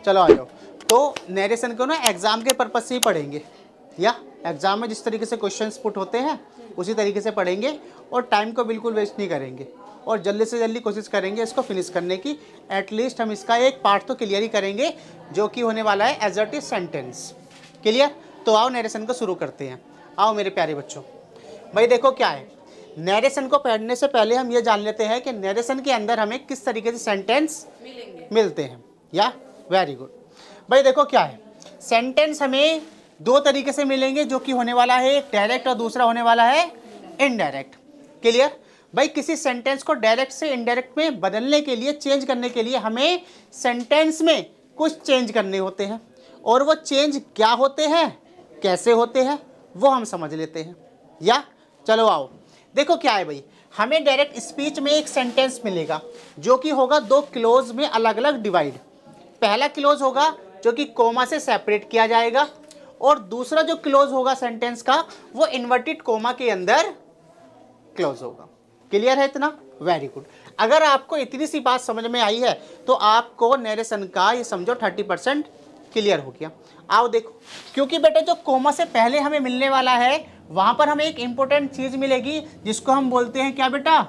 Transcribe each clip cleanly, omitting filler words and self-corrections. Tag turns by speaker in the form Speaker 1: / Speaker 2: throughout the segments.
Speaker 1: चलो आ जाओ। तो नरेशन को ना एग्जाम के पर्पज से ही पढ़ेंगे, या एग्जाम में जिस तरीके से क्वेश्चंस पुट होते हैं उसी तरीके से पढ़ेंगे, और टाइम को बिल्कुल वेस्ट नहीं करेंगे, और जल्दी से जल्दी कोशिश करेंगे इसको फिनिश करने की। एटलीस्ट हम इसका एक पार्ट तो क्लियर ही करेंगे, जो कि होने वाला है एजर्टिव सेंटेंस। क्लियर? तो आओ नरेशन को शुरू करते हैं। आओ मेरे प्यारे बच्चों, भाई देखो क्या है, नरेशन को पढ़ने से पहले हम ये जान लेते हैं कि नरेशन के अंदर हमें किस तरीके से सेंटेंस मिलते हैं। या वेरी गुड। भाई देखो क्या है, सेंटेंस हमें दो तरीके से मिलेंगे, जो कि होने वाला है एक डायरेक्ट और दूसरा होने वाला है इनडायरेक्ट। क्लियर? भाई किसी सेंटेंस को डायरेक्ट से इनडायरेक्ट में बदलने के लिए, चेंज करने के लिए हमें सेंटेंस में कुछ चेंज करने होते हैं, और वो चेंज क्या होते हैं, कैसे होते हैं, वो हम समझ लेते हैं। या चलो आओ, देखो क्या है भाई, हमें डायरेक्ट स्पीच में एक सेंटेंस मिलेगा जो कि होगा दो क्लोज में अलग अलग डिवाइड। पहला क्लोज होगा जो कि कोमा से सेपरेट किया जाएगा, और दूसरा जो क्लोज होगा सेंटेंस का वो इन्वर्टेड कोमा के अंदर क्लोज होगा। क्लियर है इतना? Very good. अगर आपको इतनी सी बात समझ में आई है तो आपको नरेशन का ये समझो 30% क्लियर हो गया। आओ देखो, क्योंकि बेटा जो कोमा से पहले हमें मिलने वाला है वहां पर हमें एक इंपॉर्टेंट चीज मिलेगी जिसको हम बोलते हैं क्या बेटा,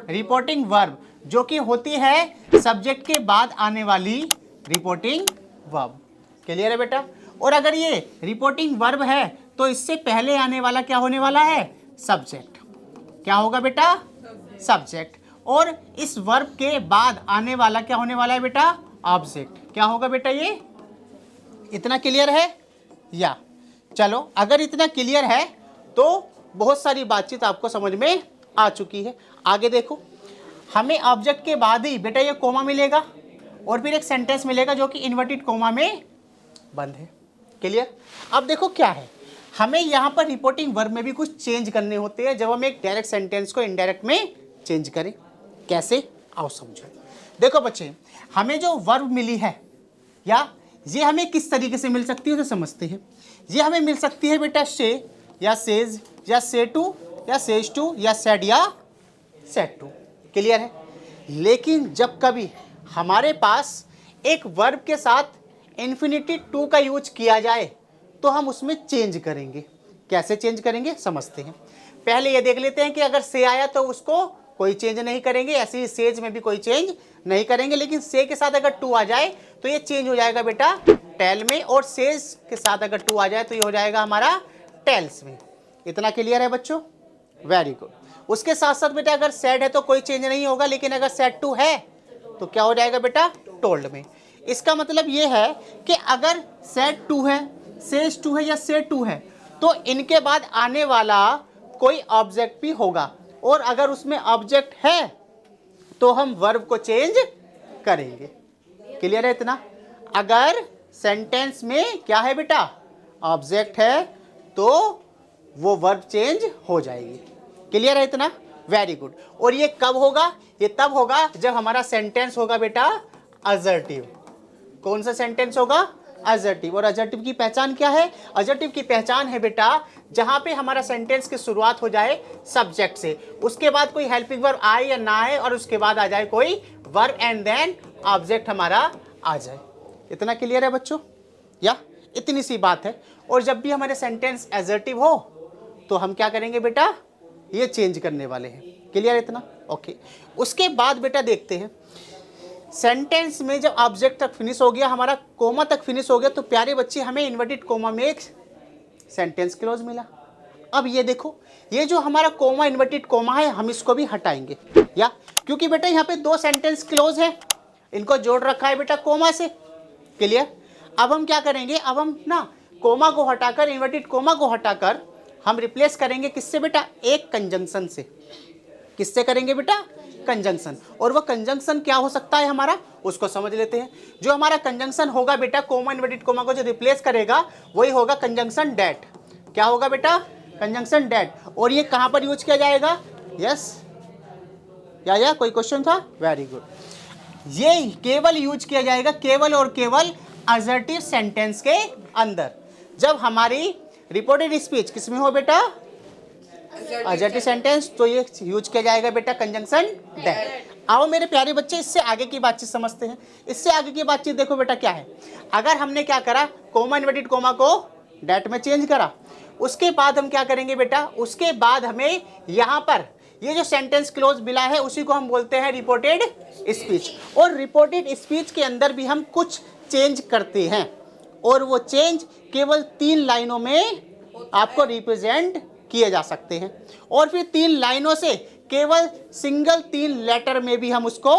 Speaker 1: रिपोर्टिंग वर्ब, जो कि होती है सब्जेक्ट के बाद आने वाली रिपोर्टिंग वर्ब। क्लियर है बेटा? और अगर ये रिपोर्टिंग वर्ब है तो इससे पहले आने वाला क्या होने वाला है, सब्जेक्ट। क्या होगा बेटा, सब्जेक्ट। और इस वर्ब के बाद आने वाला क्या होने वाला है बेटा, ऑब्जेक्ट। क्या होगा बेटा ये? इतना क्लियर है? या चलो, अगर इतना क्लियर है तो बहुत सारी बातचीत आपको समझ में आ चुकी है। आगे देखो, हमें ऑब्जेक्ट के बाद ही बेटा ये कोमा मिलेगा, और फिर एक सेंटेंस मिलेगा जो कि इन्वर्टेड कोमा में बंद है। क्लियर? अब देखो क्या है, हमें यहाँ पर रिपोर्टिंग वर्ब में भी कुछ चेंज करने होते हैं जब हम एक डायरेक्ट सेंटेंस को इनडायरेक्ट में चेंज करें। कैसे? आओ समझो। देखो बच्चे, हमें जो वर्ब मिली है, या ये हमें किस तरीके से मिल सकती है उसे समझते हैं। ये हमें मिल सकती है बेटा से, या सेज, या से टू, या सेज टू, या सेड, या सेड टू। क्लियर है? लेकिन जब कभी हमारे पास एक वर्ब के साथ इन्फिनिटी टू का यूज किया जाए तो हम उसमें चेंज करेंगे। कैसे चेंज करेंगे समझते हैं। पहले ये देख लेते हैं कि अगर से आया तो उसको कोई चेंज नहीं करेंगे, ऐसे ही सेज में भी कोई चेंज नहीं करेंगे, लेकिन से के साथ अगर टू आ जाए तो ये चेंज हो जाएगा बेटा टेल में, और सेज के साथ अगर टू आ जाए तो ये हो जाएगा हमारा टेल्स में। इतना क्लियर है बच्चों? Very good. उसके साथ साथ बेटा अगर सेड है तो कोई चेंज नहीं होगा, लेकिन अगर सेड टू है तो क्या हो जाएगा बेटा, टोल्ड में। इसका मतलब ये है कि अगर सेड टू है, सेज टू है, या से टू है तो इनके बाद आने वाला कोई ऑब्जेक्ट भी होगा, और अगर उसमें ऑब्जेक्ट है तो हम वर्ब को चेंज करेंगे। क्लियर है इतना? अगर सेंटेंस में क्या है बेटा, ऑब्जेक्ट है तो वो वर्ब चेंज हो जाएगी। क्लियर है इतना? Very good. और ये कब होगा? ये तब होगा जब हमारा सेंटेंस होगा बेटा असर्टिव। कौन सा सेंटेंस होगा? असर्टिव। और असर्टिव की पहचान क्या है? असर्टिव की पहचान है बेटा जहां पे हमारा सेंटेंस की शुरुआत हो जाए सब्जेक्ट से, उसके बाद कोई हेल्पिंग वर्ब आए या ना आए, और उसके बाद आ जाए कोई वर्ब एंड देन ऑब्जेक्ट हमारा आ जाए। इतना क्लियर है बच्चों? या इतनी सी बात है। और जब भी हमारे सेंटेंस असर्टिव हो तो हम क्या करेंगे बेटा, ये चेंज करने वाले हैं। क्लियर इतना? ओके। उसके बाद बेटा देखते हैं सेंटेंस में जब ऑब्जेक्ट तक फिनिश हो गया, हमारा कोमा तक फिनिश हो गया, तो प्यारे बच्चे हमें इन्वर्टेड कोमा में एक सेंटेंस क्लोज मिला। अब ये देखो, ये जो हमारा कोमा इन्वर्टेड कोमा है हम इसको भी हटाएंगे, या क्योंकि बेटा यहाँ पे दो सेंटेंस क्लोज है, इनको जोड़ रखा है बेटा कोमा से। क्लियर? अब हम क्या करेंगे, अब हम ना कोमा को हटाकर, इन्वर्टेड कोमा को हटाकर हम रिप्लेस करेंगे किससे बेटा, एक कंजंक्शन से। किससे करेंगे बेटा? कंजंक्शन। और वो कंजंक्शन क्या हो सकता है हमारा, उसको समझ लेते हैं। जो हमारा कंजंक्शन होगा बेटा कोमा इन्वर्टेड कोमा को जो रिप्लेस करेगा वही होगा कंजंक्शन डेट। क्या होगा बेटा? Conjunction that. और ये कहां पर यूज किया जाएगा? यस, या कोई क्वेश्चन था? Very good. ये केवल यूज किया जाएगा केवल और केवल असर्टिव सेंटेंस के अंदर, जब हमारी रिपोर्टेड स्पीच किसमें हो बेटा, असर्टिव सेंटेंस, तो ये यूज किया जाएगा बेटा कंजंक्शन दैट। आओ मेरे प्यारे बच्चे, इससे आगे की बातचीत समझते हैं। इससे आगे की बातचीत देखो बेटा क्या है। अगर हमने क्या करा, कॉमा इन्वर्टेड कॉमा को दैट में चेंज करा, उसके बाद हम क्या करेंगे बेटा, उसके बाद हमें यहाँ पर ये जो सेंटेंस क्लोज मिला है उसी को हम बोलते हैं रिपोर्टेड स्पीच। और रिपोर्टेड स्पीच के अंदर भी हम कुछ चेंज करते हैं, और वो चेंज केवल 3 लाइनों में आपको रिप्रेजेंट किए जा सकते हैं, और फिर 3 लाइनों से केवल सिंगल 3 लेटर में भी हम उसको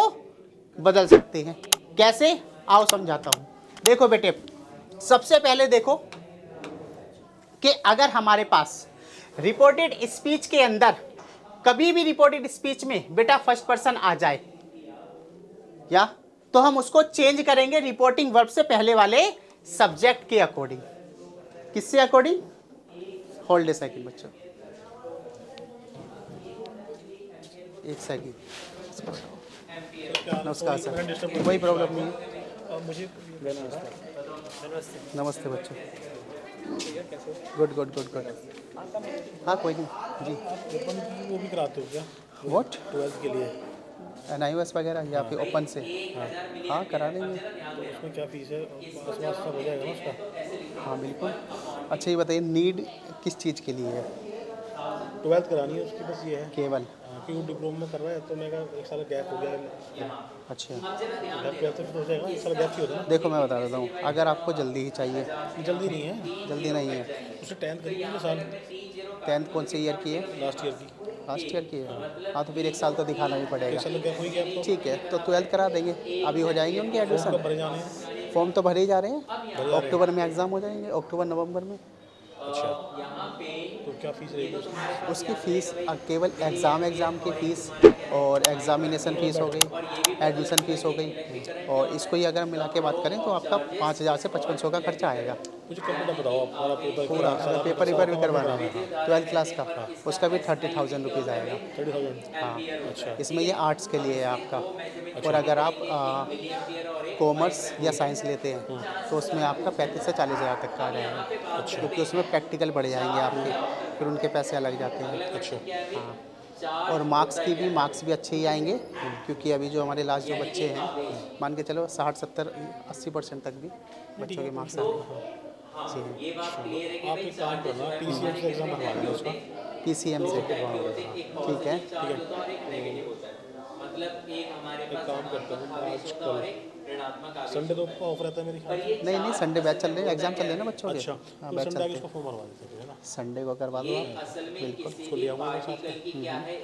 Speaker 1: बदल सकते हैं। कैसे, आओ समझाता हूँ। देखो बेटे, सबसे पहले देखो कि अगर हमारे पास रिपोर्टेड स्पीच के अंदर कभी भी रिपोर्टेड स्पीच में बेटा फर्स्ट पर्सन आ जाए, या तो हम उसको चेंज करेंगे रिपोर्टिंग वर्ब से पहले वाले सब्जेक्ट के अकॉर्डिंग। किससे अकॉर्डिंग? होल्ड ए सेकंड बच्चों, एक सेकंड। नमस्कार सर, कोई प्रॉब्लम नहीं।
Speaker 2: मुझे
Speaker 1: नमस्ते बच्चों, गुड गुड गुड गुड। हाँ कोई नहीं जी।
Speaker 2: ओपन की वो भी कराते हो क्या?
Speaker 1: व्हाट?
Speaker 2: 12th के लिए
Speaker 1: NIOS वगैरह या फिर ओपन से? हाँ करा देंगे।
Speaker 2: तो उसमें क्या फीस है? आसपास सब हो जाएगा ना उसका?
Speaker 1: हाँ बिल्कुल। अच्छा ये बताइए, नीड किस चीज़ के लिए है?
Speaker 2: 12th करानी है उसकी, बस ये है।
Speaker 1: केवल?
Speaker 2: क्योंकि वो डिप्लोमा में कर रहा है तो मैं कहा 1 साल गैप हो गया।
Speaker 1: अच्छा
Speaker 2: 12th हो जाएगा, 1 साल गैप ही होता है
Speaker 1: देखो मैं बता देता हूँ, अगर आपको जल्दी ही चाहिए।
Speaker 2: ना। जल्दी नहीं है,
Speaker 1: जल्दी नहीं है।
Speaker 2: उसने 10th करी पिछले साल,
Speaker 1: 10th कौन से ईयर की है?
Speaker 2: लास्ट ईयर की।
Speaker 1: लास्ट ईयर की है। हाँ तो फिर 1 साल तो दिखाना ही
Speaker 2: 1
Speaker 1: पड़ेगा।
Speaker 2: साल गैप हो गया आपको।
Speaker 1: ठीक है, तो 12th करा देंगे, अभी हो जाएंगे उनके
Speaker 2: फॉर्म
Speaker 1: एडमिशन।
Speaker 2: कब भरे जाने हैं?
Speaker 1: फॉर्म तो भरे ही जा रहे हैं,
Speaker 2: भरे जा रहे
Speaker 1: अक्टूबर में एग्ज़ाम हो जाएंगे, अक्टूबर नवंबर में।
Speaker 2: अच्छा, तो क्या फीस रहेगी उसकी?
Speaker 1: उसकी फ़ीस केवल एग्ज़ाम की फ़ीस और एग्ज़ामिनेशन फ़ीस हो गई, एडमिशन फ़ीस हो गई, और इसको ही अगर मिला के बात करें तो आपका 5,000 से 5500 का खर्चा आएगा
Speaker 2: मुझे कंप्यूटर बताओ आप, और पेपर
Speaker 1: पूरा। अगर पेपर वेपर भी करवाना है 12th क्लास का, उसका भी 30,000 रुपीज़ आएगा।
Speaker 2: 30,000।
Speaker 1: हाँ,
Speaker 2: अच्छा,
Speaker 1: इसमें ये आर्ट्स के लिए है आपका। और अगर आप कॉमर्स या साइंस लेते हैं तो उसमें आपका 35 से 40,000 तक का आ जाएगा। क्योंकि उसमें प्रैक्टिकल बढ़ जाएंगे आपके, फिर उनके पैसे अलग जाते हैं।
Speaker 2: अच्छा।
Speaker 1: हाँ, और मार्क्स भी अच्छे ही आएंगे, क्योंकि अभी जो हमारे लास्ट जो बच्चे हैं, मान के चलो 60, 70, 80% तक भी बच्चों के मार्क्स आएंगे। जी
Speaker 2: आप एक काम करना, PCM से एग्जाम भरवा देना उसका।
Speaker 1: PCM से, ठीक है।
Speaker 2: एक काम करता हूँ, आज कल संडे तो आपका ऑफ रहता है मेरे ख्याल से।
Speaker 1: नहीं संडे बैच चल रहे हैं, एग्ज़ाम चल रहे हैं ना बच्चों के।
Speaker 2: अच्छा,
Speaker 1: हाँ
Speaker 2: तो
Speaker 1: बैच
Speaker 2: संडे
Speaker 1: चलते
Speaker 2: आके
Speaker 1: हैं,
Speaker 2: उसका फॉर्म भरवा देते हैं, है ना?
Speaker 1: संडे को करवा दो आप, बिल्कुल
Speaker 2: उसको ले आऊँगा साथ में,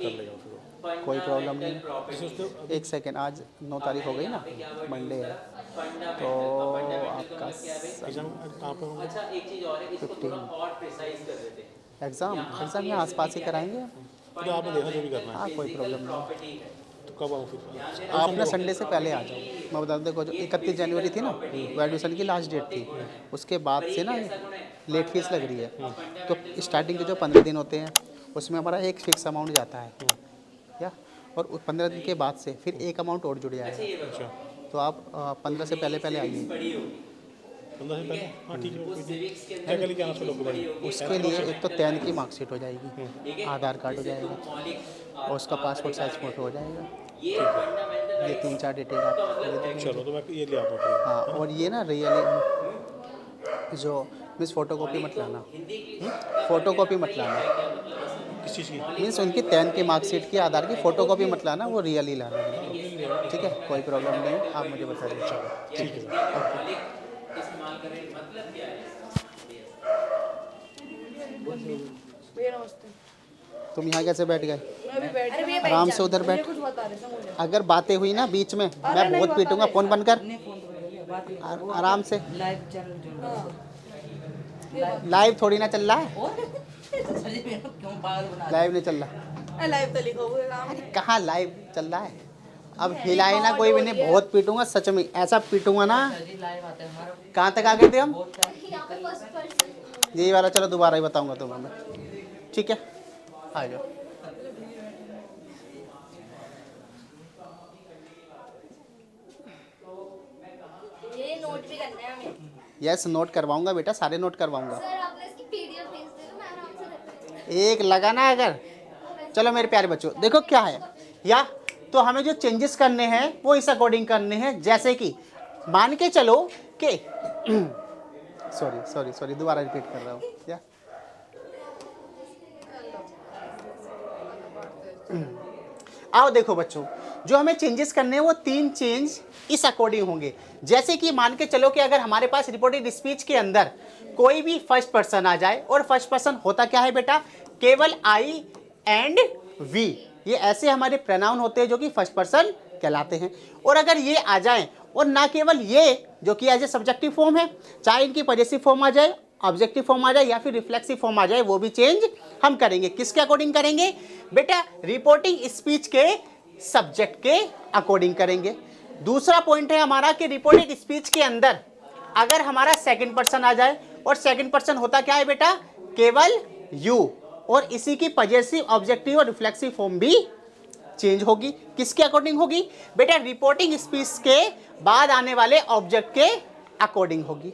Speaker 2: कर लेगा फिर वो।
Speaker 1: कोई प्रॉब्लम नहीं है।
Speaker 2: जैसे उसने
Speaker 1: एक सेकेंड, आज 9 तारीख हो गई ना, मंडे है, तो आपका
Speaker 2: एग्जाम कहाँ पर होंगे?
Speaker 1: 15 एग्ज़ाम यहाँ आसपास ही कराएंगे।
Speaker 2: तो आपने देखा जो भी करना है।
Speaker 1: हाँ कोई प्रॉब्लम नहीं।
Speaker 2: तो कब आऊँ फिर?
Speaker 1: आप ना संडे से पहले आ जाओ। मैं बता दूँ, देखो जो 31 जनवरी थी ना, वो एडमिशन की लास्ट डेट थी, उसके बाद से ना लेट फीस लग रही है। तो स्टार्टिंग के जो 15 दिन होते हैं उसमें हमारा एक फ़िक्स अमाउंट जाता है, या और 15 दिन के बाद से फिर एक अमाउंट और जुड़ जाएगा।
Speaker 2: अच्छा,
Speaker 1: तो आप 15 से पहले आइए।
Speaker 2: 15 से पहले? हाँ ठीक है। क्या क्या लेके आना उसका डॉक्यूमेंट?
Speaker 1: उसके लिए एक तो 10th की मार्कशीट हो जाएगी, आधार कार्ड हो जाएगा, और उसका पासपोर्ट साइज फ़ोटो हो जाएगा। ये 3-4 डिटेल आप दे देंगे।
Speaker 2: चलो, तो मैं ये ले आता हूँ।
Speaker 1: हाँ, और ये ना रियली जो मिस फ़ोटोकॉपी मत लाना, फ़ोटोकॉपी मत लाना,
Speaker 2: किस चीज़ की?
Speaker 1: मीन्स उनकी 10th की मार्कशीट की आधार की फ़ोटोकॉपी मत लाना, वो रियली लाना। ठीक है, कोई प्रॉब्लम नहीं है, आप मुझे बता दीजिए।
Speaker 2: ठीक है।
Speaker 1: तुम यहाँ कैसे बैठ गए?
Speaker 3: मैं भी बैठ गया।
Speaker 1: आराम से उधर बैठ।
Speaker 3: कुछ बता रहे थे मुझे।
Speaker 1: अगर बातें हुई ना बीच में, मैं बहुत पीटूंगा, फ़ोन बंद कर। आराम से।
Speaker 4: लाइव चैनल जो
Speaker 1: लाइव थोड़ी ना चल रहा है,
Speaker 4: क्यों पागल बना
Speaker 1: लाइव नहीं चल रहा।
Speaker 3: लाइव तो लिखा हुआ है काम।
Speaker 1: कहाँ लाइव चल रहा है? अब हिलाए ना कोई भी नहीं, बहुत पीटूंगा सच में, ऐसा पीटूंगा ना।
Speaker 4: लाइव आते हैं हमारा
Speaker 1: कहाँ तक आ गए थे हम?
Speaker 5: यहाँ पे फर्स्ट पर्सन
Speaker 1: यही वाला, चलो दोबारा ही बताऊंगा तुम्हें मैं, ठीक है, आ जाओ।
Speaker 5: ये नोट भी करना है हमें।
Speaker 1: यस नोट करवाऊंगा बेटा, सारे नोट करवाऊंगा।
Speaker 5: सर आपने इसकी पीडीएफ भेज दे, मैं आराम से कर
Speaker 1: एक लगा ना अगर। चलो मेरे प्यारे बच्चों देखो क्या है, या तो हमें जो चेंजेस करने हैं वो इस अकॉर्डिंग करने हैं। जैसे कि मान के चलो कि सॉरी दोबारा रिपीट कर रहा हूँ या आओ देखो बच्चों, जो हमें चेंजेस करने हैं वो 3 चेंज इस अकॉर्डिंग होंगे। जैसे कि मान के चलो कि अगर हमारे पास रिपोर्टेड स्पीच के अंदर कोई भी फर्स्ट पर्सन आ जाए, और फर्स्ट पर्सन होता क्या है बेटा, केवल आई एंड वी, ये ऐसे हमारे प्रोनाउन होते हैं जो कि फर्स्ट पर्सन कहलाते हैं। और अगर ये आ जाएं, और ना केवल ये जो कि एज ए सब्जेक्टिव फॉर्म है, चाहे इनकी पॉजेसिव फॉर्म आ जाए, ऑब्जेक्टिव फॉर्म आ जाए या फिर रिफ्लेक्सिव फॉर्म आ जाए, वो भी चेंज हम करेंगे। किसके अकॉर्डिंग करेंगे बेटा, रिपोर्टिंग स्पीच के सब्जेक्ट के अकॉर्डिंग करेंगे। दूसरा पॉइंट है हमारा कि रिपोर्टेड स्पीच के अंदर अगर हमारा सेकंड पर्सन आ जाए, और सेकंड पर्सन होता क्या है बेटा, केवल यू, और इसी की पॉजेसिव, ऑब्जेक्टिव और रिफ्लेक्सिव फॉर्म भी चेंज होगी। किसके अकॉर्डिंग होगी बेटा, रिपोर्टिंग स्पीच के बाद आने वाले ऑब्जेक्ट के अकॉर्डिंग होगी।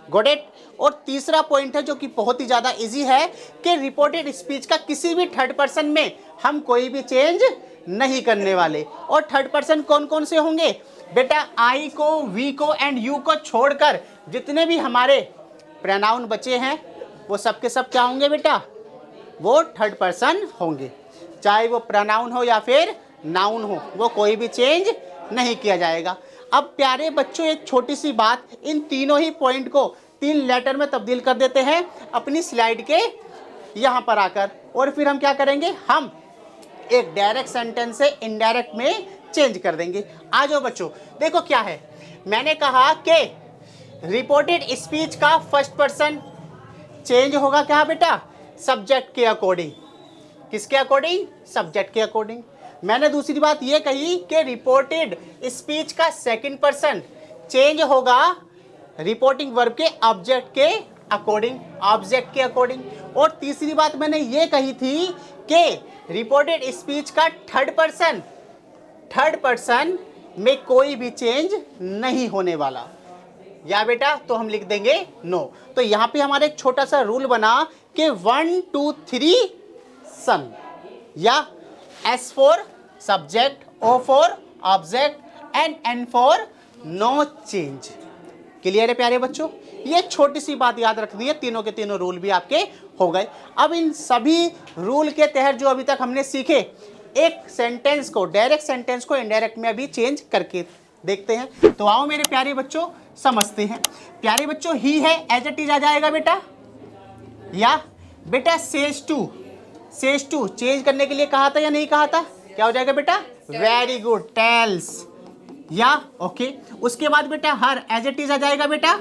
Speaker 1: Got it. और तीसरा पॉइंट है जो कि बहुत ही ज़्यादा इजी है कि रिपोर्टेड स्पीच का किसी भी थर्ड पर्सन में हम कोई भी चेंज नहीं करने वाले। और थर्ड पर्सन कौन कौन से होंगे बेटा, आई को, वी को एंड यू को छोड़कर जितने भी हमारे प्रोनाउन बचे हैं वो सब के सब क्या होंगे बेटा, वो थर्ड पर्सन होंगे। चाहे वो प्रोनाउन हो या फिर नाउन हो, वो कोई भी चेंज नहीं किया जाएगा। अब प्यारे बच्चों एक छोटी सी बात, इन तीनों ही पॉइंट को 3 लेटर में तब्दील कर देते हैं अपनी स्लाइड के यहाँ पर आकर, और फिर हम क्या करेंगे, हम एक डायरेक्ट सेंटेंस से इनडायरेक्ट में चेंज कर देंगे। आ जाओ बच्चों, देखो क्या है, मैंने कहा कि रिपोर्टेड स्पीच का फर्स्ट पर्सन चेंज होगा क्या बेटा, सब्जेक्ट के अकॉर्डिंग। किसके अकॉर्डिंग, सब्जेक्ट के अकॉर्डिंग। मैंने दूसरी बात ये कही कि रिपोर्टेड स्पीच का सेकंड पर्सन चेंज होगा रिपोर्टिंग वर्ब के ऑब्जेक्ट के अकॉर्डिंग, ऑब्जेक्ट के अकॉर्डिंग। और तीसरी बात मैंने ये कही थी कि रिपोर्टेड स्पीच का थर्ड पर्सन में कोई भी चेंज नहीं होने वाला। या बेटा, तो हम लिख देंगे नो। तो यहाँ पे हमारा एक छोटा सा रूल बना कि 1 2 3 सन, या S for subject, O for object and N for no change. Clear है प्यारे बच्चों, ये छोटी सी बात याद रखनी है, तीनों के तीनों रूल भी आपके हो गए। अब इन सभी रूल के तहत जो अभी तक हमने सीखे, एक सेंटेंस को, डायरेक्ट सेंटेंस को इनडायरेक्ट में अभी चेंज करके देखते हैं। तो आओ मेरे प्यारे बच्चों समझते हैं। प्यारे बच्चों, ही है एज इट इज आ जाएगा बेटा, या बेटा सेज टू चेंज करने के लिए कहा था या नहीं कहा था, क्या हो जाएगा बेटा, वेरी गुड, टेल्स, या ओके। उसके बाद बेटा हर एज इट इज आ जाएगा बेटा,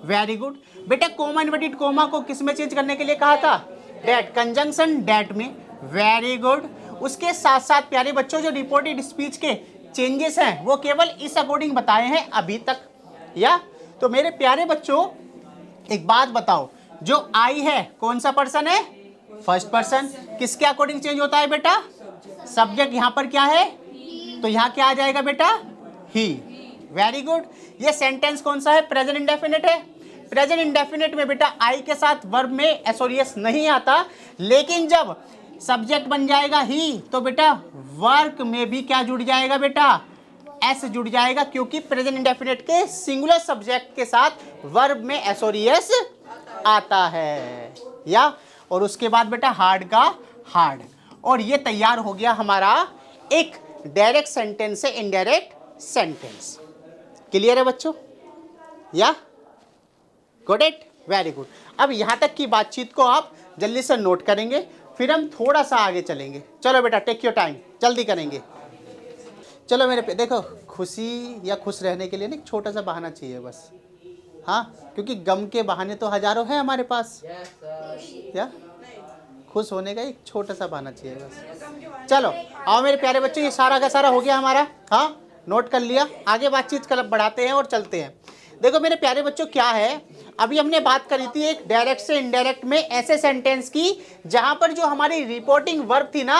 Speaker 1: वेरी गुड। बेटा कोमा इन्वर्टेड कोमा को किस में चेंज करने के लिए कहा था, डेट, कंजंक्शन डेट में, वेरी गुड। उसके साथ साथ प्यारे बच्चों जो रिपोर्टेड स्पीच के चेंजेस हैं वो केवल इस अकॉर्डिंग बताए हैं अभी तक, या तो मेरे प्यारे बच्चों एक बात बताओ, जो आई है कौन सा पर्सन है, फर्स्ट पर्सन, किसके अकॉर्डिंग चेंज होता है बेटा, सब्जेक्ट, यहाँ पर क्या है, तो यहाँ क्या आ जाएगा बेटा, ही, वेरी गुड। ये सेंटेंस कौन सा है, प्रेजेंट इंडेफिनिट है। प्रेजेंट इंडेफिनिट में बेटा आई के साथ वर्ब में एसोरियस नहीं आता, लेकिन जब सब्जेक्ट बन जाएगा ही तो बेटा वर्क में भी क्या जुड़ जाएगा बेटा, एस जुड़ जाएगा, क्योंकि प्रेजेंट इंडेफिनिट के सिंगुलर सब्जेक्ट के साथ वर्ब में एसोरियस आता है, या। और उसके बाद बेटा हार्ड का हार्ड, और ये तैयार हो गया हमारा एक डायरेक्ट सेंटेंस से इनडायरेक्ट सेंटेंस। क्लियर है बच्चों, या गॉट इट, वेरी गुड। अब यहाँ तक की बातचीत को आप जल्दी से नोट करेंगे, फिर हम थोड़ा सा आगे चलेंगे। चलो बेटा टेक योर टाइम, जल्दी करेंगे। चलो मेरे पे देखो, खुशी या खुश रहने के लिए ना एक छोटा सा बहाना चाहिए बस, हाँ, क्योंकि गम के बहाने तो हजारों हैं हमारे पास, या खुश होने का एक छोटा सा बहाना चाहिए बस। चलो आओ मेरे प्यारे बच्चों, ये सारा का सारा हो गया हमारा, हाँ नोट कर लिया, आगे बातचीत कर बढ़ाते हैं और चलते हैं। देखो मेरे प्यारे बच्चों क्या है, अभी हमने बात करी थी एक डायरेक्ट से इनडायरेक्ट में ऐसे सेंटेंस की जहां पर जो हमारी रिपोर्टिंग वर्ब थी ना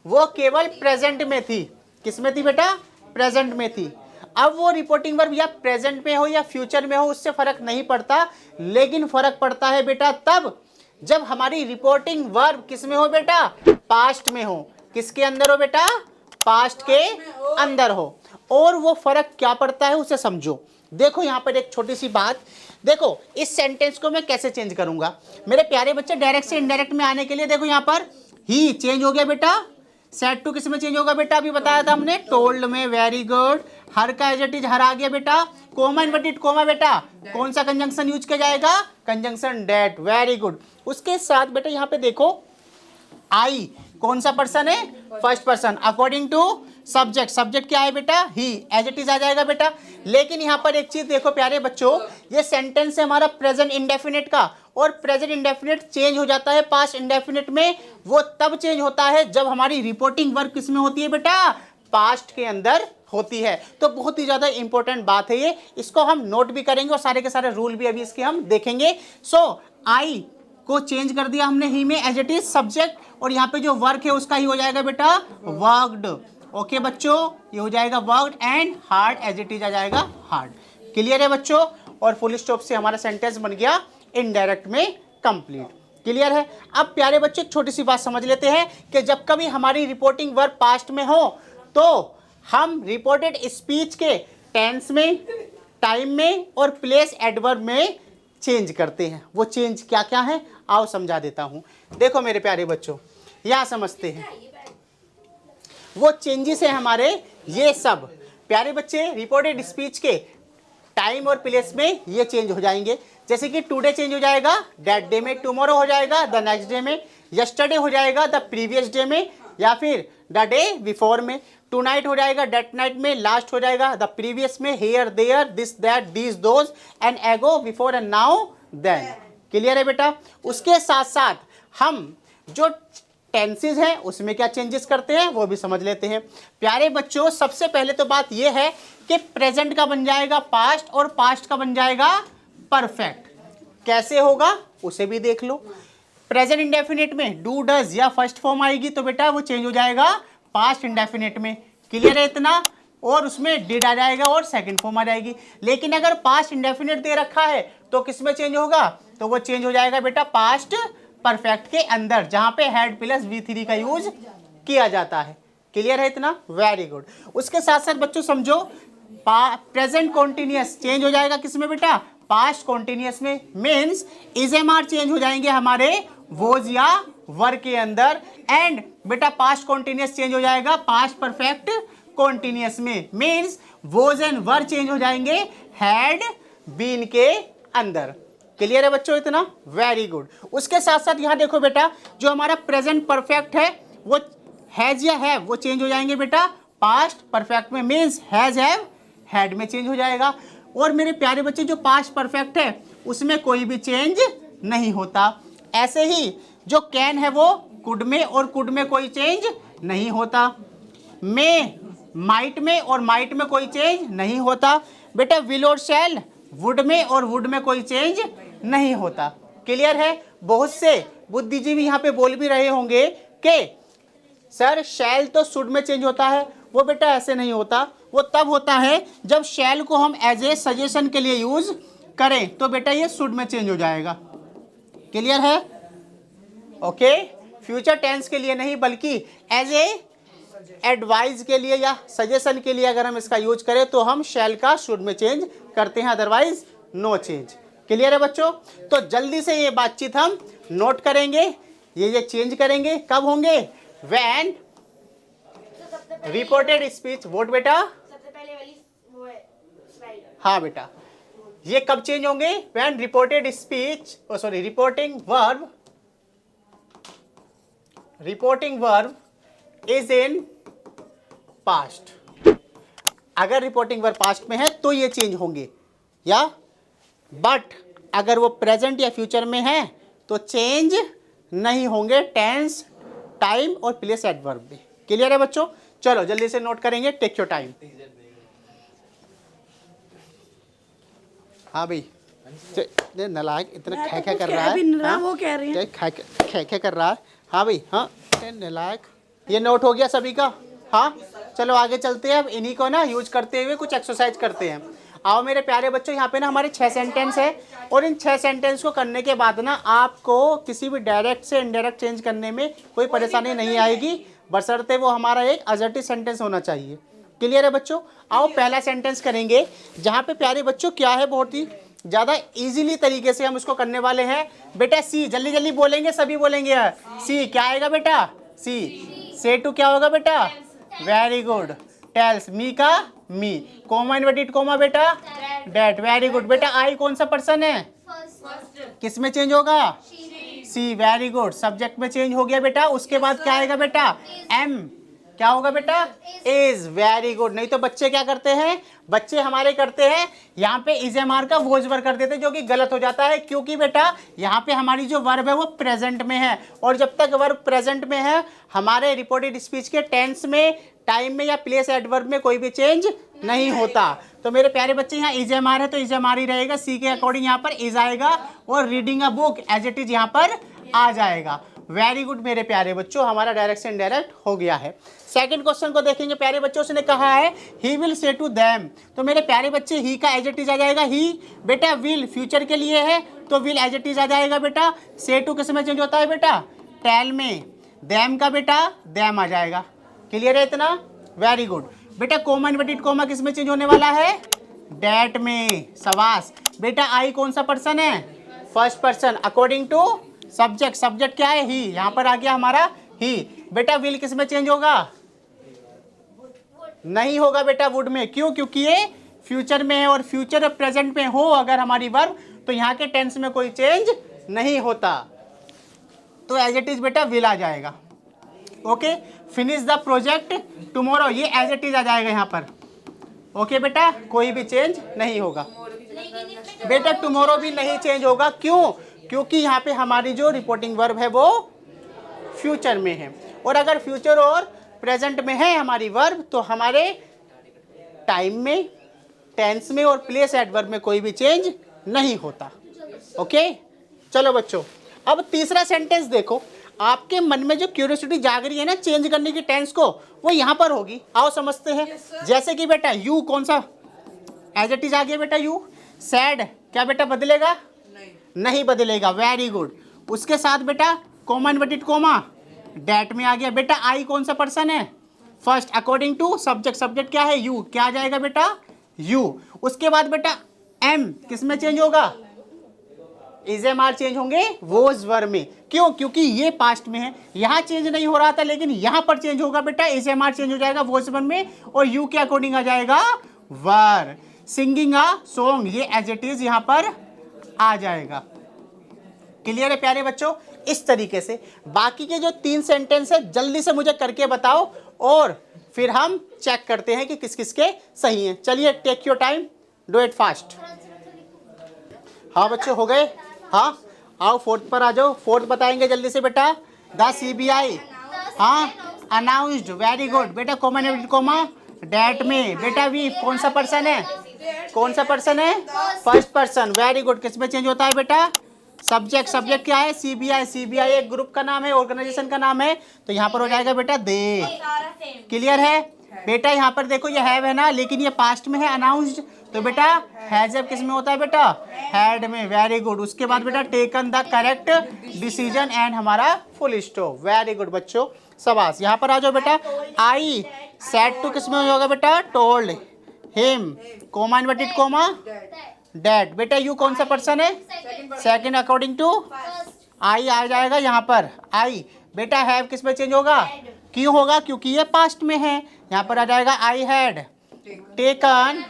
Speaker 1: वो केवल प्रेजेंट में थी। किस में थी बेटा, प्रेजेंट में थी। अब वो रिपोर्टिंग वर्ब या प्रेजेंट में हो या फ्यूचर में हो उससे फर्क नहीं पड़ता, लेकिन फर्क पड़ता है बेटा तब जब हमारी रिपोर्टिंग वर्ब किस में हो बेटा, पास्ट में हो। किसके अंदर हो बेटा, पास्ट के अंदर हो। और वो फर्क क्या पड़ता है उसे समझो। देखो यहाँ पर एक छोटी सी बात, देखो इस सेंटेंस को मैं कैसे चेंज करूंगा मेरे प्यारे बच्चे, डायरेक्ट से इनडायरेक्ट में आने के लिए। देखो यहाँ पर ही चेंज हो गया बेटा, सेड टू किस में चेंज होगा बेटा, अभी बताया था हमने, टोल्ड में। Very good. हर का एज इट इज हर आ गया बेटा। कोमा इन्वर्टेड कोमा बेटा, कौन सा कंजंक्शन यूज किया जाएगा, कंजंक्शन डेट। Very good. उसके साथ बेटा यहाँ पे देखो आई कौन सा पर्सन है, first person. According to subject, subject क्या है बेटा, ही, एज इट इज आ जाएगा बेटा। लेकिन यहाँ पर एक चीज देखो प्यारे बच्चों, ये सेंटेंस है हमारा प्रेजेंट इंडेफिनिट का, और प्रेजेंट इंडेफिनिट चेंज हो जाता है पास्ट इंडेफिनिट में। वो तब चेंज होता है जब हमारी रिपोर्टिंग वर्ब किस में होती है बेटा, पास्ट के अंदर होती है। तो बहुत ही ज्यादा इंपॉर्टेंट बात है ये, इसको हम नोट भी करेंगे और सारे के सारे रूल भी अभी इसके हम देखेंगे। सो आई को चेंज कर दिया हमने ही में, एज इट इज सब्जेक्ट, और यहाँ पे जो वर्क है उसका ही हो जाएगा बेटा वर्क्ड। ओके बच्चों, ये हो जाएगा worked, and hard as it is आ जाएगा हार्ड। क्लियर है बच्चों। और फुल स्टॉप से हमारा सेंटेंस बन गया इनडायरेक्ट में कंप्लीट। क्लियर है। अब प्यारे बच्चे छोटी सी बात समझ लेते हैं कि जब कभी हमारी रिपोर्टिंग वर्ब पास्ट में हो तो हम रिपोर्टेड स्पीच के टेंस में, टाइम में और प्लेस एडवर्ब में चेंज करते हैं। वो चेंज क्या क्या है आओ समझा देता हूं। देखो मेरे प्यारे बच्चों, यहां समझते हैं वो चेंजेस है हमारे, ये सब प्यारे बच्चे रिपोर्टेड स्पीच के टाइम और प्लेस में ये चेंज हो जाएंगे। जैसे कि टुडे चेंज हो जाएगा दैट डे में, टुमारो हो जाएगा द नेक्स्ट डे में, यस्टरडे हो जाएगा द प्रीवियस डे में, या फिर द डे बिफोर में, टू नाइट हो जाएगा डेट नाइट में, लास्ट हो जाएगा द प्रीवियस में, here there this that these those, and ago before and now then. Clear है बेटा। उसके साथ साथ हम जो टेंसेज हैं उसमें क्या चेंजेस करते हैं वो भी समझ लेते हैं। प्यारे बच्चों सबसे पहले तो बात यह है कि प्रेजेंट का बन जाएगा पास्ट और पास्ट का बन जाएगा परफेक्ट। कैसे होगा उसे भी देख लो। प्रेजेंट इंडेफिनिट में डू डज या फर्स्ट फॉर्म आएगी तो बेटा वो चेंज हो जाएगा पास्ट इंडेफिनिट में। क्लियर है इतना। और उसमें डिड आ जाएगा और सेकंड फॉर्म आ जाएगी। लेकिन अगर पास्ट इंडेफिनिट दे रखा है तो किस में चेंज होगा, तो वो चेंज हो जाएगा बेटा पास्ट परफेक्ट के अंदर, जहां पे हैड प्लस V3 का यूज किया जाता है। क्लियर है इतना। Very good. उसके साथ साथ बच्चों समझो प्रेजेंट कॉन्टिन्यूअस चेंज हो जाएगा किसमें बेटा, पास्ट कॉन्टिन्यूअस में। मीन्स इजएमआर चेंज हो जाएंगे हमारे वोज या वर के अंदर, एंड बेटा पास्ट कॉन्टिन्यूअस चेंज हो जाएगा पास्ट परफेक्ट कॉन्टिन्यूअस में। Means was and were change हो जाएंगे हैड बीन के अंदर। क्लियर है बच्चों इतना। Very good. उसके साथ साथ यहाँ देखो बेटा जो हमारा प्रेजेंट परफेक्ट है वो हैज या हैव वो चेंज हो जाएंगे बेटा पास्ट परफेक्ट में। मीन्स हैज हैव हैड में चेंज हो जाएगा। और मेरे प्यारे बच्चे जो पास्ट परफेक्ट है उसमें कोई भी चेंज नहीं होता। ऐसे ही जो कैन है वो कुड में, और कुड में कोई चेंज नहीं होता। में, माइट में और माइट में कोई चेंज नहीं होता। बेटा विल और शैल वुड में और वुड में कोई चेंज नहीं होता। क्लियर है। बहुत से बुद्धिजीवी यहाँ पे बोल भी रहे होंगे कि सर शैल तो शुड में चेंज होता है। वो बेटा ऐसे नहीं होता। वो तब होता है जब शैल को हम एज ए सजेशन के लिए यूज करें तो बेटा ये शुड में चेंज हो जाएगा। क्लियर है। ओके। फ्यूचर टेंस के लिए नहीं बल्कि एज ए एडवाइस के लिए या सजेशन के लिए अगर हम इसका यूज करें तो हम शैल का शुड में चेंज करते हैं, अदरवाइज नो चेंज। क्लियर है बच्चों। तो जल्दी से ये बातचीत हम नोट करेंगे। ये चेंज करेंगे कब होंगे, व्हेन रिपोर्टेड स्पीच। वोट बेटा
Speaker 5: सबसे पहले वाली वो है स्लाइड।
Speaker 1: हाँ बेटा ये कब चेंज होंगे, when reported speech reporting verb is in past. अगर रिपोर्टिंग वर्ब पास्ट में है तो ये चेंज होंगे, या बट अगर वो प्रेजेंट या फ्यूचर में है तो चेंज नहीं होंगे टेंस, टाइम और प्लेस एडवर्ब में। क्लियर है बच्चों। चलो जल्दी से नोट करेंगे, टेक योर टाइम। हाँ भाई नालायक इतना खे खे कर रहा है,
Speaker 3: वो कह रही है
Speaker 1: खे खे कर रहा है। हाँ भाई हाँ नालायक। ये नोट हो गया सभी का। हाँ चलो आगे चलते हैं। अब इन्हीं को ना यूज करते हुए कुछ एक्सरसाइज करते हैं। आओ मेरे प्यारे बच्चों, यहाँ पे ना हमारे 6 सेंटेंस है और इन 6 सेंटेंस को करने के बाद ना आपको किसी भी डायरेक्ट से इनडायरेक्ट चेंज करने में कोई परेशानी नहीं आएगी, बशर्ते वो हमारा एक असर्टिव सेंटेंस होना चाहिए। क्लियर है बच्चों? आओ पहला सेंटेंस करेंगे, जहाँ पे प्यारे बच्चों क्या है, बहुत ही ज़्यादा इजीली तरीके से हम इसको करने वाले हैं। बेटा सी, जल्दी जल्दी बोलेंगे, सभी बोलेंगे सी। क्या आएगा बेटा? सी। से टू क्या होगा बेटा? Very good. टेल्स, मी का मी, कोमा इन्वर्टेड कोमा बेटा डैट, वेरी गुड बेटा। आई कौन सा पर्सन है? किस में चेंज होगा? सी, वेरी गुड। सब्जेक्ट में चेंज हो गया बेटा। उसके बाद क्या आएगा बेटा? एम, क्या होगा बेटा? Is, very good. नहीं तो बच्चे क्या करते हैं, बच्चे हमारे करते हैं यहाँ पे इज एम आर का वोज वर्ब कर देते हैं, जो कि गलत हो जाता है, क्योंकि बेटा यहाँ पे हमारी जो वर्ब है वो प्रेजेंट में है, और जब तक वर्ब प्रेजेंट में है हमारे रिपोर्टेड स्पीच के टेंस में, टाइम में या प्लेस एडवर्ब में कोई भी चेंज नहीं होता। तो मेरे प्यारे बच्चे यहाँ इज एम आर है तो इज एम आर ही रहेगा, सी के अकॉर्डिंग यहाँ पर इज आएगा, और reading a book as it is यहाँ पर आ जाएगा। वेरी गुड मेरे प्यारे बच्चों, हमारा डायरेक्ट से इनडायरेक्ट हो गया है। सेकंड क्वेश्चन को देखेंगे प्यारे बच्चों, उसने कहा है he will say to them, तो मेरे प्यारे बच्चे ही का एज इट इज आ जाएगा ही। बेटा विल फ्यूचर के लिए है तो विल एज इट इज आ जाएगा बेटा। से टू किस में चेंज होता है बेटा? टेल में। देम का बेटा देम आ जाएगा। क्लियर है इतना? वेरी गुड बेटा। कोमा इन्वर्टेड कोमा किस में चेंज होने वाला है? डैट में। सवास बेटा। आई कौन सा पर्सन है? First person. According to subject, subject क्या है? ही, यहाँ पर आ गया हमारा ही। बेटा विल किस में चेंज होगा? नहीं होगा बेटा वुड में। क्यों? क्योंकि ये फ्यूचर में है, और फ्यूचर प्रेजेंट में हो अगर हमारी वर्ब तो यहाँ के टेंस में कोई चेंज नहीं होता, तो एज इट इज बेटा विल आ जाएगा। Okay, finish the project tomorrow, ये एज इट इज आ जाएगा यहाँ पर। ओके बेटा, कोई भी चेंज नहीं होगा बेटा। टुमारो भी नहीं चेंज होगा। क्यों? क्योंकि यहाँ पे हमारी जो रिपोर्टिंग वर्ब है वो फ्यूचर में है, और अगर फ्यूचर और प्रेजेंट में है हमारी वर्ब तो हमारे टाइम में, टेंस में और प्लेस एडवर्ब में कोई भी चेंज नहीं होता। ओके चलो बच्चों, अब तीसरा सेंटेंस देखो। आपके मन में जो क्यूरियोसिटी जाग रही है ना चेंज करने की टेंस को, वो यहाँ पर होगी। आओ समझते हैं। जैसे कि बेटा यू कौन सा एज इट इज आ गया बेटा? यू। सैड क्या बेटा बदलेगा? नहीं बदलेगा। Very good. उसके साथ बेटा कोमा इन्वर्टेड कोमा डैट में आ गया बेटा। आई कौन सा पर्सन है? First. According to subject, subject क्या है? यू। क्या आ जाएगा बेटा? यू। उसके बाद बेटा एम किस में चेंज होगा? इज एम आर चेंज होंगे वोज वर्ब में। क्यों? क्योंकि ये पास्ट में है, यहाँ चेंज नहीं हो रहा था, लेकिन यहाँ पर चेंज होगा बेटा। इज एम आर चेंज हो जाएगा वोज वर्ब में, और यू के अकॉर्डिंग आ जाएगा वर। सिंगिंग अ सॉन्ग, ये एज इट इज यहाँ पर आ जाएगा। क्लियर है प्यारे बच्चों? इस तरीके से बाकी के जो 3 सेंटेंस है जल्दी से मुझे करके बताओ, और फिर हम चेक करते हैं कि किस किस के सही हैं। चलिए, take your time, do it fast. हाँ बच्चों हो गए? हाँ आओ फोर्थ पर आ जाओ। फोर्थ बताएंगे जल्दी से बेटा। द CBI, हाँ अनाउंस्ड, वेरी गुड बेटा। कोमा इन्वर्टेड कोमा डैट में बेटा। वी कौन सा पर्सन है? कौन सा पर्सन है? First person. Very good. किस में चेंज होता है बेटा? सब्जेक्ट, सब्जेक्ट क्या है? CBI। CBI एक ग्रुप का नाम है, ऑर्गेनाइजेशन का नाम है, तो यहाँ पर हो जाएगा बेटा दे। क्लियर है बेटा? यहाँ पर देखो ये हैव है ना, लेकिन ये पास्ट में है अनाउंस्ड, तो बेटा हैज किस में होता है बेटा? हैड में। Very good. उसके बाद बेटा taken the correct decision and हमारा फुल स्टॉप। वेरी गुड बच्चों, शाबाश। यहाँ पर आ जाओ बेटा। आई सेड टू किस में होगा बेटा? Told him, coma inverted coma that. बेटा यू कौन सा पर्सन है? सेकंड। अकॉर्डिंग टू आई आ जाएगा यहाँ पर आई। बेटा हैव किस में चेंज होगा? क्यों होगा? क्योंकि ये पास्ट में है, यहाँ पर आ जाएगा आई हैड टेकन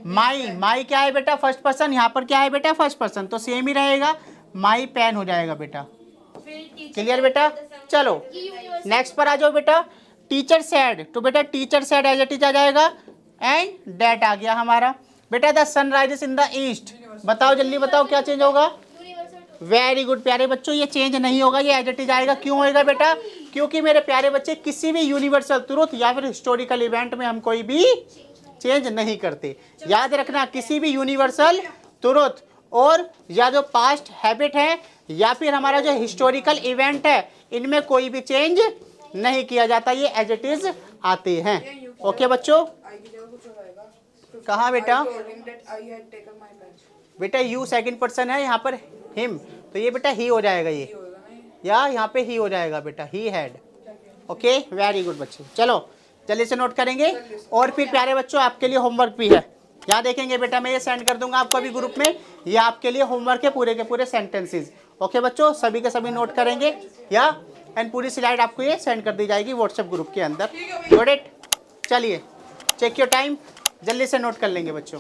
Speaker 1: माई। माई क्या है बेटा? First person. यहाँ पर क्या है बेटा? फर्स्ट पर्सन, तो सेम ही रहेगा, माई पेन हो जाएगा बेटा। क्लियर बेटा? चलो नेक्स्ट पर आ जाओ बेटा। टीचर सेड, तो बेटा teacher said as it is आ जाएगा, एंड डैट आ गया हमारा बेटा। The sun rises in the east, बताओ जल्दी बताओ क्या चेंज होगा? वेरी गुड प्यारे बच्चों, ये चेंज नहीं होगा, ये एज इट इज आएगा। क्यों होएगा बेटा? क्योंकि मेरे प्यारे बच्चे किसी भी यूनिवर्सल ट्रुथ या फिर हिस्टोरिकल इवेंट में हम कोई भी चेंज नहीं करते। याद रखना, किसी भी यूनिवर्सल ट्रुथ और या जो पास्ट हैबिट है या फिर हमारा जो हिस्टोरिकल इवेंट है, इनमें कोई भी चेंज नहीं किया जाता, ये एज इट इज आते हैं। ओके बच्चों? कहाँ बेटा?
Speaker 3: told him that I had taken my badge.
Speaker 1: बेटा यू सेकंड पर्सन है यहाँ पर, हिम, तो ये बेटा ही हो जाएगा ये,
Speaker 3: होगा ना ये?
Speaker 1: या यहाँ पे ही हो जाएगा बेटा, he had. Okay, very good बच्चे। चलो जल्दी से नोट करेंगे। और फिर प्यारे बच्चों आपके लिए होमवर्क भी है, यहाँ देखेंगे बेटा, मैं ये सेंड कर दूंगा आपको अभी ग्रुप में, ये आपके लिए होमवर्क है पूरे के पूरे सेंटेंसेस। ओके बच्चों, सभी के सभी नोट करेंगे या, एंड पूरी स्लाइड आपको ये सेंड कर दी जाएगी व्हाट्सएप ग्रुप के अंदर। Got it? चलिए चेक योर टाइम, जल्दी से नोट कर लेंगे बच्चों।